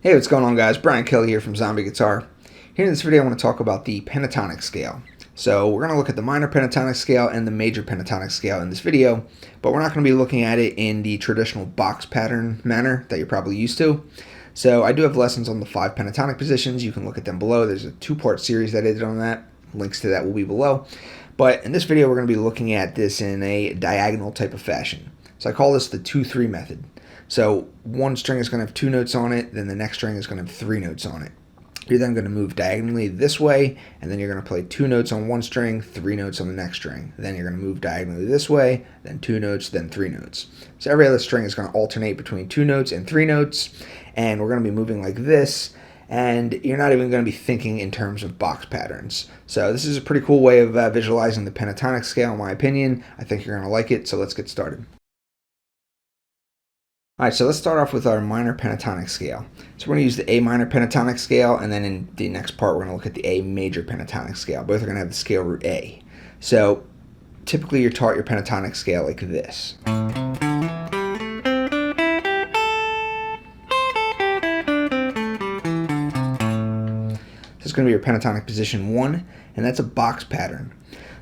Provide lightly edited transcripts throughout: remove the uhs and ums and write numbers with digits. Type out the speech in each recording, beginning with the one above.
Hey, what's going on, guys? Brian Kelly here from Zombie Guitar. Here in this video I want to talk about the pentatonic scale. So we're going to look at the minor pentatonic scale and the major pentatonic scale in this video, but we're not going to be looking at it in the traditional box pattern manner that you're probably used to. So I do have lessons on the 5 pentatonic positions. You can look at them below. There's a 2-part series that I did on that. Links to that will be below. But in this video we're going to be looking at this in a diagonal type of fashion. So I call this the 2-3 method. So one string is going to have 2 notes on it, then the next string is going to have 3 notes on it. You're then going to move diagonally this way, and then you're going to play 2 notes on one string, 3 notes on the next string. Then you're going to move diagonally this way, then 2 notes, then 3 notes. So every other string is going to alternate between 2 notes and 3 notes, and we're going to be moving like this, and you're not even going to be thinking in terms of box patterns. So this is a pretty cool way of visualizing the pentatonic scale, in my opinion. I think you're going to like it, so let's get started. Alright, so let's start off with our minor pentatonic scale. So we're going to use the A minor pentatonic scale, and then in the next part we're going to look at the A major pentatonic scale. Both are going to have the scale root A. So typically you're taught your pentatonic scale like this. This is going to be your pentatonic position 1, and that's a box pattern.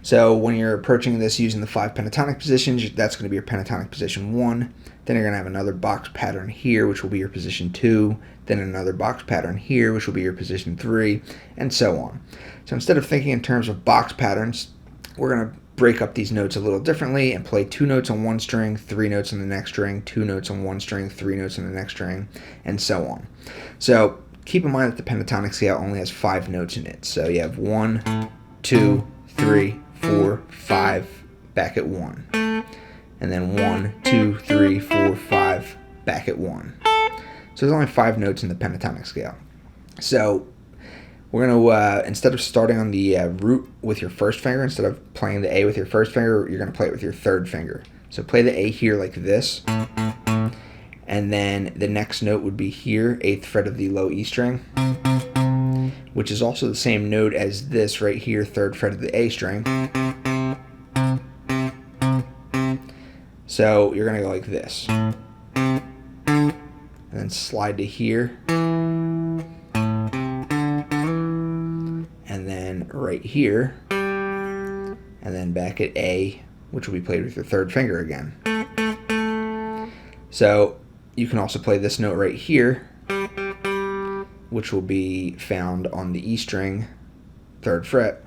So when you're approaching this using the 5 pentatonic positions, that's going to be your pentatonic position 1. Then you're going to have another box pattern here, which will be your position 2. Then another box pattern here, which will be your position 3, and so on. So instead of thinking in terms of box patterns, we're going to break up these notes a little differently and play 2 notes on one string, 3 notes on the next string, 2 notes on one string, 3 notes on the next string, and so on. So keep in mind that the pentatonic scale only has 5 notes in it. So you have 1, 2, 3, 4, 5, back at 1. And then 1, 2, 3, 4, 5, back at 1. So there's only 5 notes in the pentatonic scale. So we're going to, instead of starting on the root with your first finger, instead of playing the A with your first finger, you're going to play it with your third finger. So play the A here like this. And then the next note would be here, 8th fret of the low E string, which is also the same note as this right here, 3rd fret of the A string. So you're going to go like this. And then slide to here. And then right here. And then back at A, which will be played with your third finger again. So you can also play this note right here, which will be found on the E string, 3rd fret.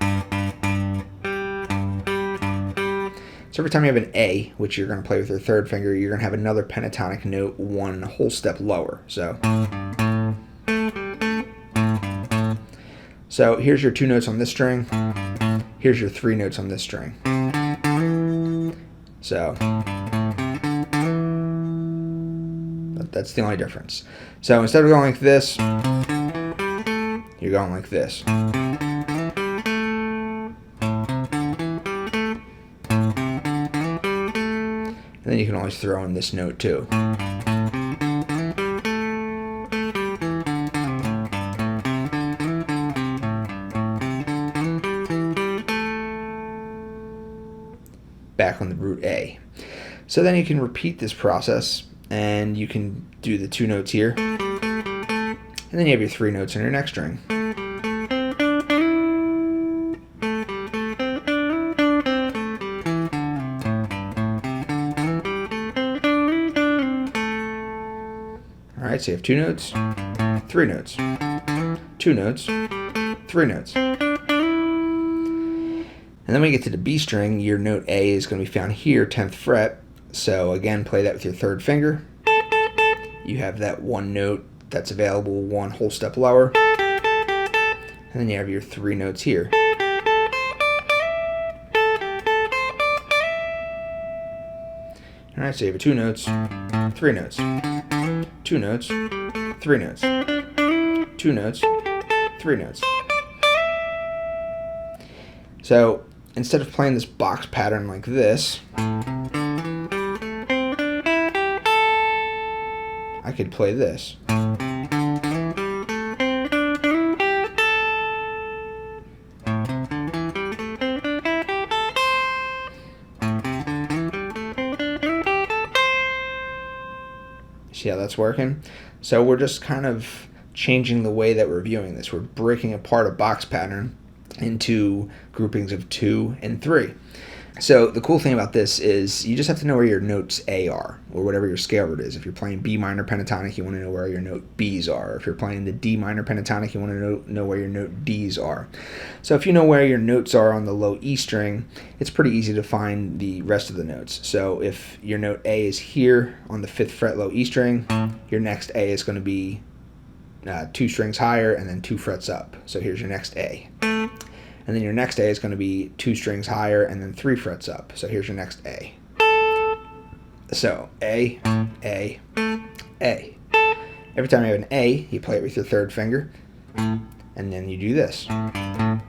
So every time you have an A, which you're going to play with your third finger, you're going to have another pentatonic note 1 whole step lower. So here's your 2 notes on this string. Here's your 3 notes on this string. So that's the only difference. So instead of going like this, you're going like this. And then you can always throw in this note too. Back on the root A. So then you can repeat this process, and you can do the 2 notes here, and then you have your 3 notes on your next string. Alright, so you have 2 notes, 3 notes, 2 notes, 3 notes. And then when you get to the B string, your note A is going to be found here, 10th fret. So again, play that with your third finger. You have that 1 note that's available 1 whole step lower. And then you have your 3 notes here. Alright, so you have 2 notes, 3 notes, 2 notes, 3 notes, 2 notes, 3 notes. So instead of playing this box pattern like this, I could play this. See how that's working? So we're just kind of changing the way that we're viewing this. We're breaking apart a box pattern into groupings of 2 and 3. So the cool thing about this is you just have to know where your notes A are, or whatever your scale root is. If you're playing B minor pentatonic, you want to know where your note B's are. If you're playing the D minor pentatonic, you want to know where your note D's are. So if you know where your notes are on the low E string, it's pretty easy to find the rest of the notes. So if your note A is here on the 5th fret low E string, your next A is going to be 2 strings higher and then 2 frets up. So here's your next A. And then your next A is going to be 2 strings higher and then 3 frets up. So here's your next A. So A, A, A. Every time you have an A, you play it with your 3rd finger, and then you do this. You have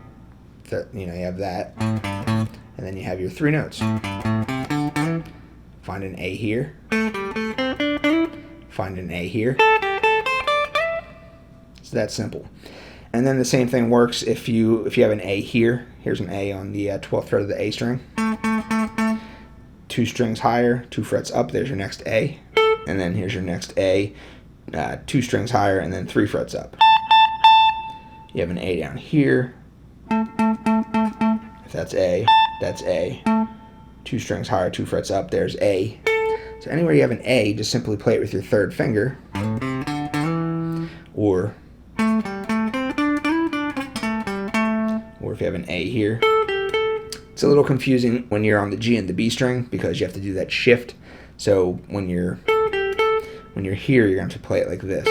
that, and then you have your 3 notes. Find an A here, find an A here. It's that simple. And then the same thing works if you have an A here. Here's an A on the 12th fret of the A string. 2 strings higher, 2 frets up, there's your next A. And then here's your next A, 2 strings higher, and then 3 frets up. You have an A down here. If that's A, that's A. 2 strings higher, 2 frets up, there's A. So anywhere you have an A, just simply play it with your 3rd finger. Or if you have an A here. It's a little confusing when you're on the G and the B string because you have to do that shift. So when you're here, you're going to have to play it like this.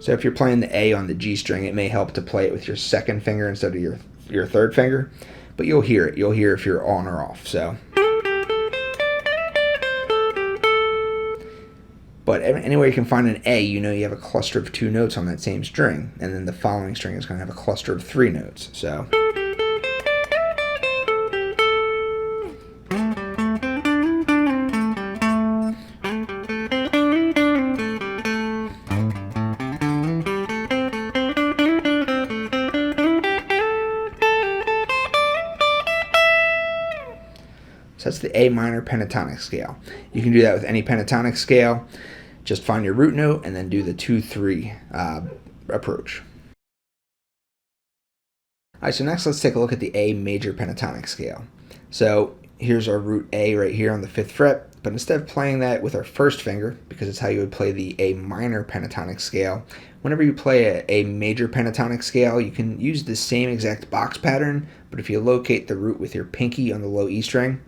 So if you're playing the A on the G string, it may help to play it with your 2nd finger instead of your 3rd finger, but you'll hear it. You'll hear if you're on or off. But anywhere you can find an A, you have a cluster of 2 notes on that same string, and then the following string is going to have a cluster of 3 notes. So that's the A minor pentatonic scale. You can do that with any pentatonic scale. Just find your root note and then do the 2-3 approach. All right, so next let's take a look at the A major pentatonic scale. So here's our root A right here on the 5th fret, but instead of playing that with our 1st finger, because it's how you would play the A minor pentatonic scale, whenever you play a major pentatonic scale, you can use the same exact box pattern, but if you locate the root with your pinky on the low E string,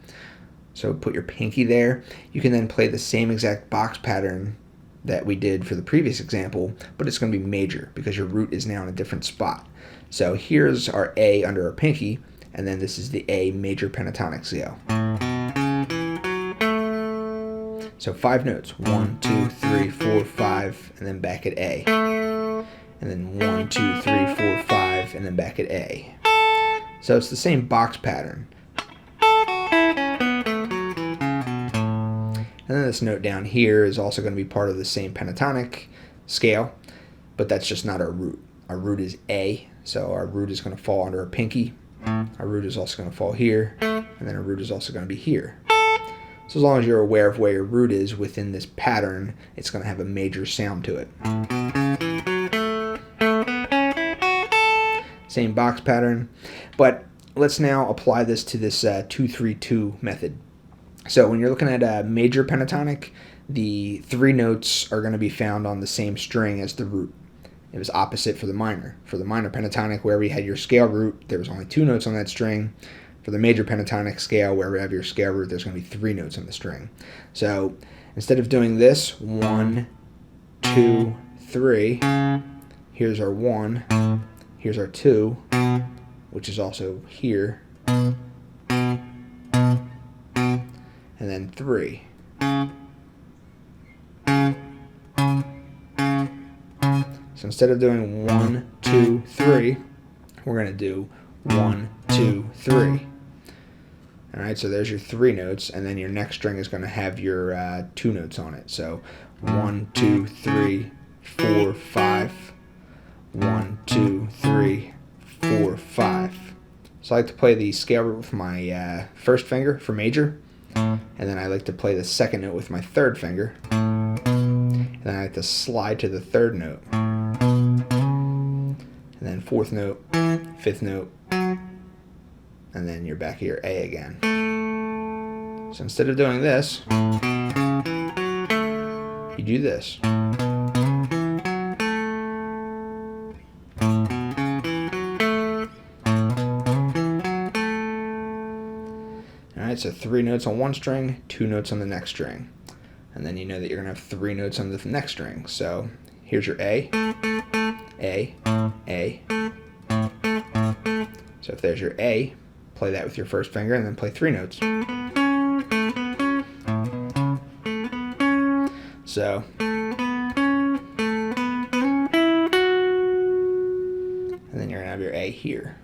so put your pinky there, you can then play the same exact box pattern that we did for the previous example, but it's going to be major because your root is now in a different spot. So here's our A under our pinky, and then this is the A major pentatonic scale. So 5 notes, 1, 2, 3, 4, 5, and then back at A. And then 1, 2, 3, 4, 5, and then back at A. So it's the same box pattern. And then this note down here is also going to be part of the same pentatonic scale, but that's just not our root. Our root is A, so our root is going to fall under our pinky. Our root is also going to fall here, and then our root is also going to be here. So as long as you're aware of where your root is within this pattern, it's going to have a major sound to it. Same box pattern, but let's now apply this to this 2-3-2 method. So when you're looking at a major pentatonic, the 3 notes are going to be found on the same string as the root. It was opposite for the minor. For the minor pentatonic, wherever you had your scale root, there was only 2 notes on that string. For the major pentatonic scale, wherever you have your scale root, there's going to be 3 notes on the string. So instead of doing this, 1, 2, 3, here's our 1, here's our 2, which is also here, and then 3. So instead of doing 1, 2, 3, we're going to do 1, 2, 3. All right, so there's your 3 notes, and then your next string is going to have your 2 notes on it. So 1, 2, 3, 4, 5. 1, 2, 3, 4, 5. So I like to play the scale root with my 1st finger for major, and then I like to play the second note with my third finger, and then I like to slide to the third note, and then fourth note, fifth note, and then you're back at your A again. So instead of doing this, you do this. Alright, so 3 notes on one string, 2 notes on the next string. And then you know that you're going to have 3 notes on the next string. So here's your A, A, A. So if there's your A, play that with your first finger and then play 3 notes. So and then you're going to have your A here.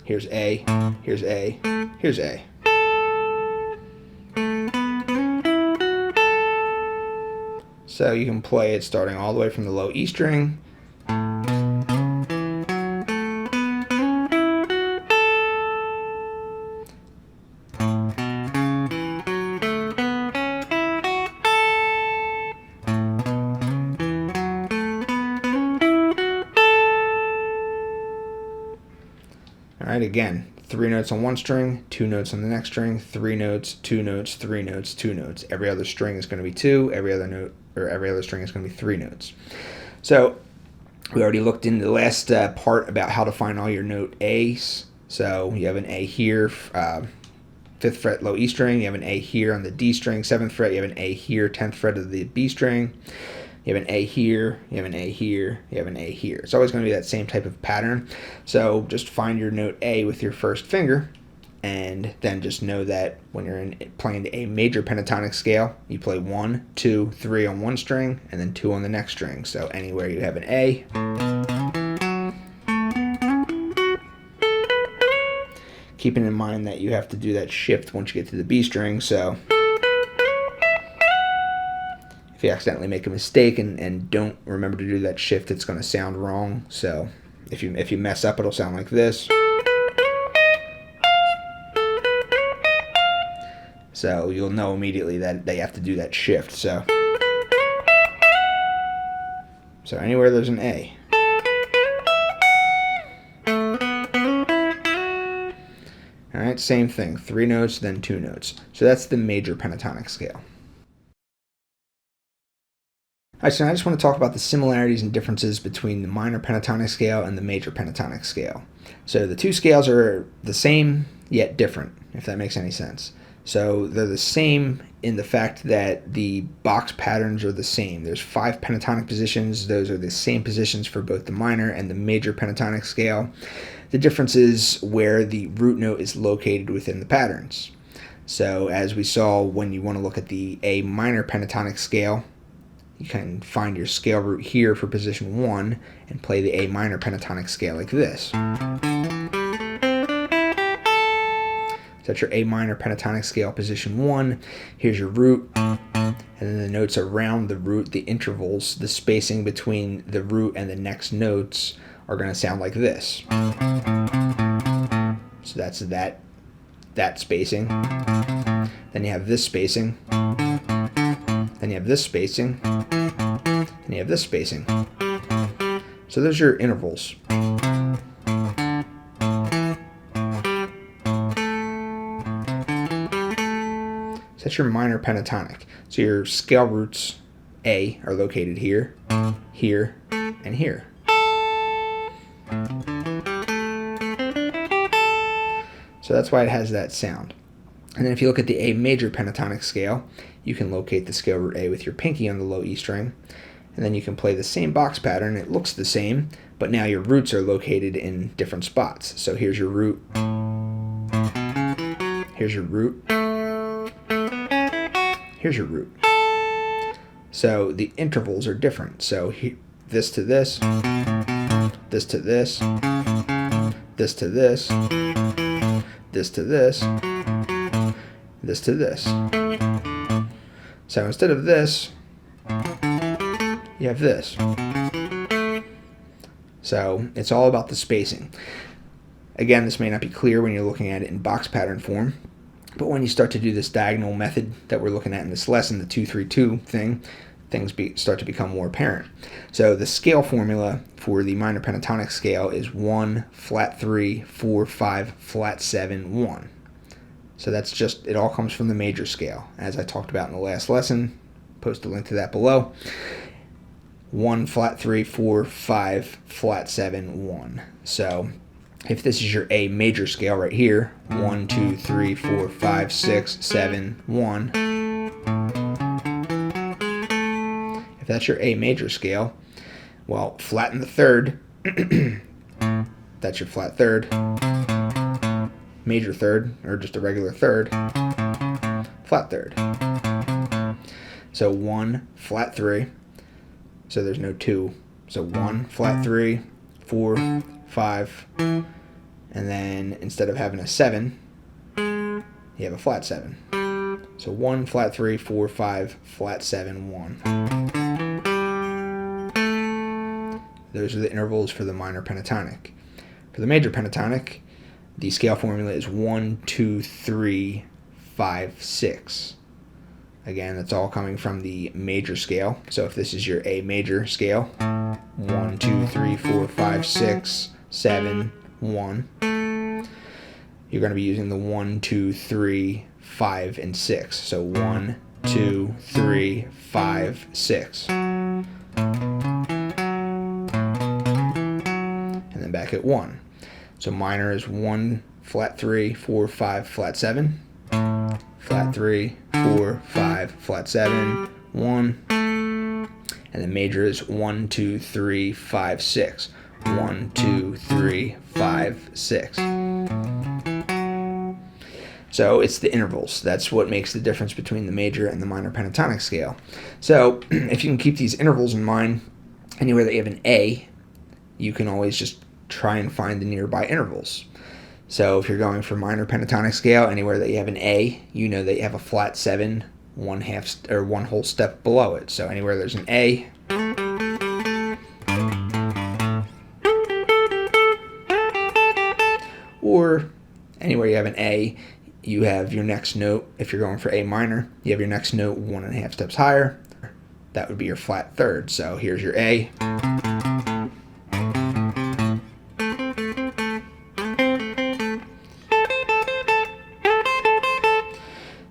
Here's A, here's A, here's A. So you can play it starting all the way from the low E string. Alright, again, 3 notes on one string, 2 notes on the next string, 3 notes, 2 notes, 3 notes, 2 notes. Every other string is going to be 2, every other note or every other string is going to be 3 notes. So we already looked in the last part about how to find all your note A's. So you have an A here, 5th fret low E string, you have an A here on the D string, 7th fret, you have an A here, 10th fret of the B string. You have an A here, you have an A here, you have an A here. It's always going to be that same type of pattern. So just find your note A with your first finger, and then just know that when you're playing the A major pentatonic scale, you play 1, 2, 3 on one string, and then 2 on the next string. So anywhere you have an A, keeping in mind that you have to do that shift once you get to the B string. So if you accidentally make a mistake and don't remember to do that shift, it's going to sound wrong. So if you mess up, it'll sound like this. So you'll know immediately that they have to do that shift. So anywhere there's an A. Alright, same thing. 3 notes, then 2 notes. So that's the major pentatonic scale. Alright, so now I just want to talk about the similarities and differences between the minor pentatonic scale and the major pentatonic scale. So the two scales are the same, yet different, if that makes any sense. So they're the same in the fact that the box patterns are the same. There's 5 pentatonic positions. Those are the same positions for both the minor and the major pentatonic scale. The difference is where the root note is located within the patterns. So as we saw, when you want to look at the A minor pentatonic scale, you can find your scale root here for position 1 and play the A minor pentatonic scale like this. So that's your A minor pentatonic scale position 1. Here's your root, and then the notes around the root, the intervals, the spacing between the root and the next notes are going to sound like this. So that's that spacing. Then you have this spacing. Then you have this spacing, and you have this spacing. So those are your intervals. So that's your minor pentatonic. So your scale roots A are located here, here, and here. So that's why it has that sound. And then if you look at the A major pentatonic scale, you can locate the scale root A with your pinky on the low E string, and then you can play the same box pattern. It looks the same, but now your roots are located in different spots. So here's your root, here's your root, here's your root. So the intervals are different. So this to this, this to this, this to this, this to this, this to this. So instead of this, you have this. So it's all about the spacing. Again, this may not be clear when you're looking at it in box pattern form, But when you start to do this diagonal method that we're looking at in this lesson, the 2-3-2 thing, things start to become more apparent. So the scale formula for the minor pentatonic scale is 1, flat 3, 4, 5, flat 7, 1. So that's just, it all comes from the major scale, as I talked about in the last lesson. Post a link to that below. 1, flat 3, 4, 5, flat 7, 1. So if this is your A major scale right here, 1, 2, 3, 4, 5, 6, 7, 1. If that's your A major scale, well, flatten the third. That's your flat third. Major third, or just a regular third. Flat third. So 1, flat 3. So there's no 2. So 1, flat 3, 4, 5. And then instead of having a 7, you have a flat 7. So 1, flat 3, 4, 5, flat 7, 1. Those are the intervals for the minor pentatonic. For the major pentatonic, the scale formula is 1, 2, 3, 5, 6. Again, that's all coming from the major scale. So if this is your A major scale, 1, 2, 3, 4, 5, 6, 7, 1. You're going to be using the 1, 2, 3, 5, and 6. So 1, 2, 3, 5, 6. And then back at 1. So minor is 1, flat 3, 4, 5, flat 7. Flat 3, 4, 5, flat 7, 1. And then major is 1, 2, 3, 5, 6. 1, 2, 3, 5, 6. So it's the intervals. That's what makes the difference between the major and the minor pentatonic scale. So if you can keep these intervals in mind, anywhere that you have an A, you can always just try and find the nearby intervals. So if you're going for minor pentatonic scale, anywhere that you have an A, you know that you have a flat 7, one whole step below it. So anywhere there's an A, or anywhere you have an A, you have your next note. If you're going for A minor, you have your next note 1.5 steps higher. That would be your flat third. So here's your A.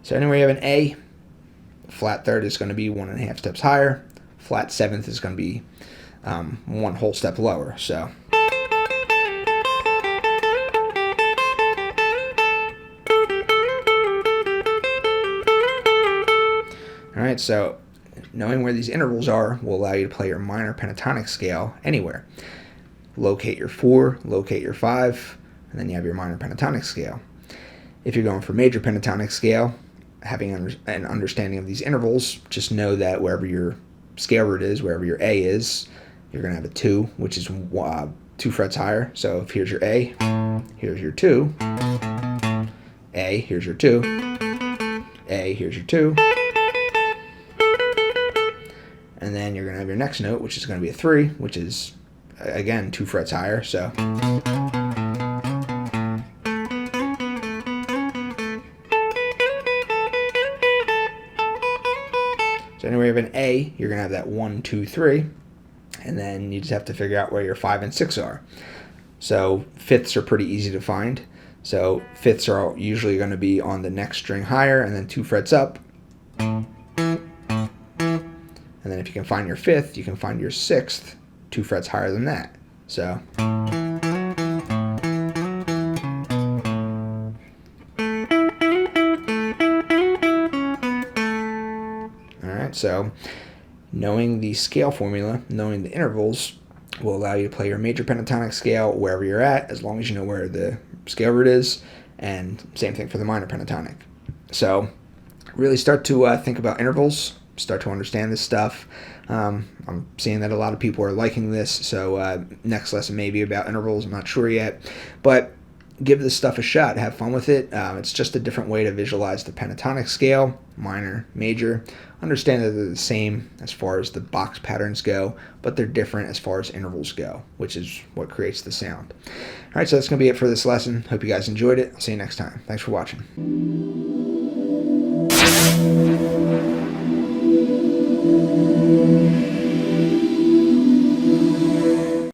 So anywhere you have an A, flat third is going to be 1.5 steps higher. Flat seventh is going to be one whole step lower. So all right, so knowing where these intervals are will allow you to play your minor pentatonic scale anywhere. Locate your 4, locate your 5, and then you have your minor pentatonic scale. If you're going for major pentatonic scale, having an understanding of these intervals, just know that wherever your scale root is, wherever your A is, you're going to have a 2, which is 2 frets higher. So if here's your A, here's your 2, A, here's your 2, A, here's your 2, and then you're going to have your next note, which is going to be a 3, which is, again, 2 frets higher. So anywhere you have an A, you're going to have that 1, 2, 3, and then you just have to figure out where your 5 and 6 are. So fifths are pretty easy to find. So fifths are usually going to be on the next string higher and then 2 frets up. And then if you can find your 5th, you can find your 6th 2 frets higher than that. So so knowing the scale formula, knowing the intervals, will allow you to play your major pentatonic scale wherever you're at, as long as you know where the scale root is, and same thing for the minor pentatonic. So really start to think about intervals, start to understand this stuff. I'm seeing that a lot of people are liking this, so next lesson may be about intervals, I'm not sure yet, but give this stuff a shot, have fun with it. It's just a different way to visualize the pentatonic scale, minor, major. Understand that they're the same as far as the box patterns go, but they're different as far as intervals go, which is what creates the sound. All right, so that's going to be it for this lesson. Hope you guys enjoyed it. I'll see you next time. Thanks for watching.